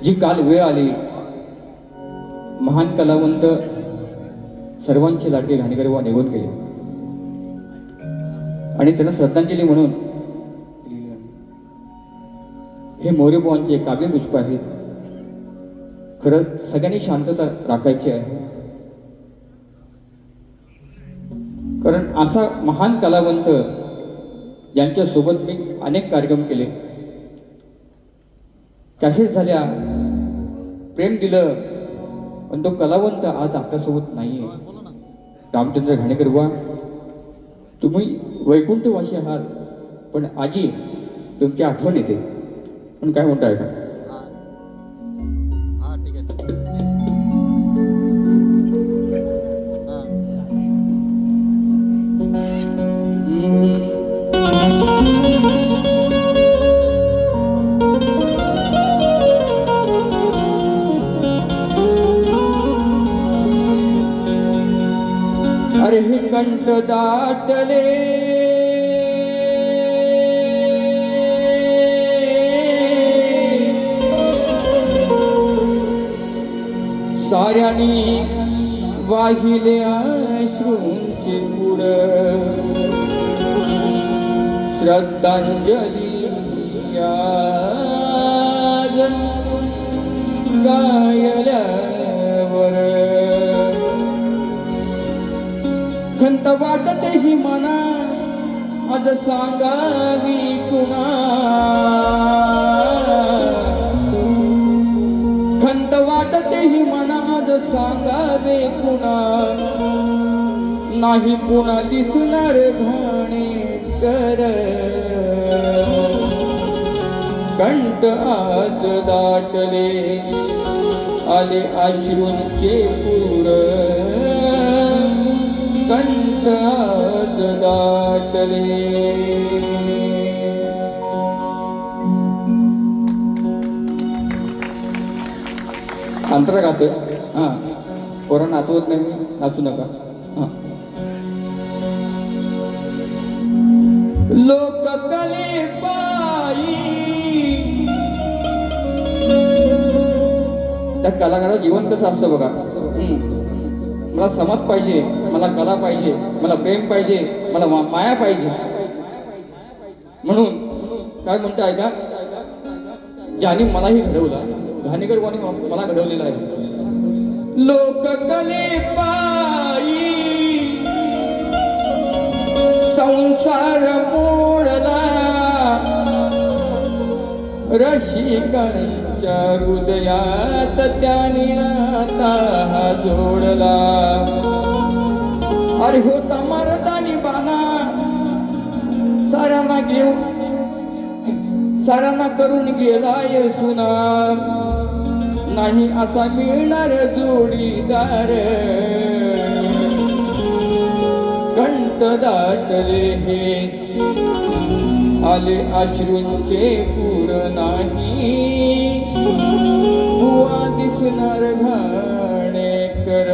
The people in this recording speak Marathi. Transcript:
जी काल वेळ आली, महान कलावंत सर्वांचे लाडके घाणेकर बुवा निघून गेले आणि त्यांना श्रद्धांजली म्हणून हे मोरेबुवांचे काव्यपुष्प आहेत. खरंच सगळ्यांनी शांतता राखायची आहे, कारण असा महान कलावंत यांच्यासोबत मी अनेक कार्यक्रम केले, कॅसेट झाल्या, प्रेम दिलं, पण तो कलावंत आज आपल्यासोबत नाही आहे. रामचंद्र घाणेकर बुवा, तुम्ही वैकुंठवासी आहात, पण आजी तुमची आठवण येते. पण काय म्हणताय का? अरे हे कंठ दाटले साऱ्यानी वाहिले अश्रूंचे पुर, श्रद्धांजली आज गायल्यावर खंत वाटते ही मना आज सांगावी कुणा, खंत वाटते ही मना आज सांगावे कुणा, नाही पुन्हा दिसणार घाणेकर. कंठ आज दाटले आले अश्रूंचे पूर, कंठ आज दाटले. अंतर गाते. हां, पोरं नाचवत नाही, मी नाचू नका. हां, लोक कले पायी त्या कलाकाराचं जीवन कसं असतं बघा. मला समाज पाहिजे, मला कला पाहिजे, मला प्रेम पाहिजे, मला माया पाहिजे. म्हणून काय म्हणतं ऐका, ज्याने मलाही घडवलं, घाणेकर बुवांनी मला घडवलेलं आहे. लोक कले पायी संसार मोडला, रसिकांच्या हृदयात त्याने नाता जोडला. अरे होता मर्दानी बाना, साऱ्यांना घेऊन साऱ्यांना करून गेलाय सुना, नाही असा मिळणार जोडीदार. कंठ दाटले हे आले अश्रूंचे पूर, नाही बुवा दिसणार घाणेकर.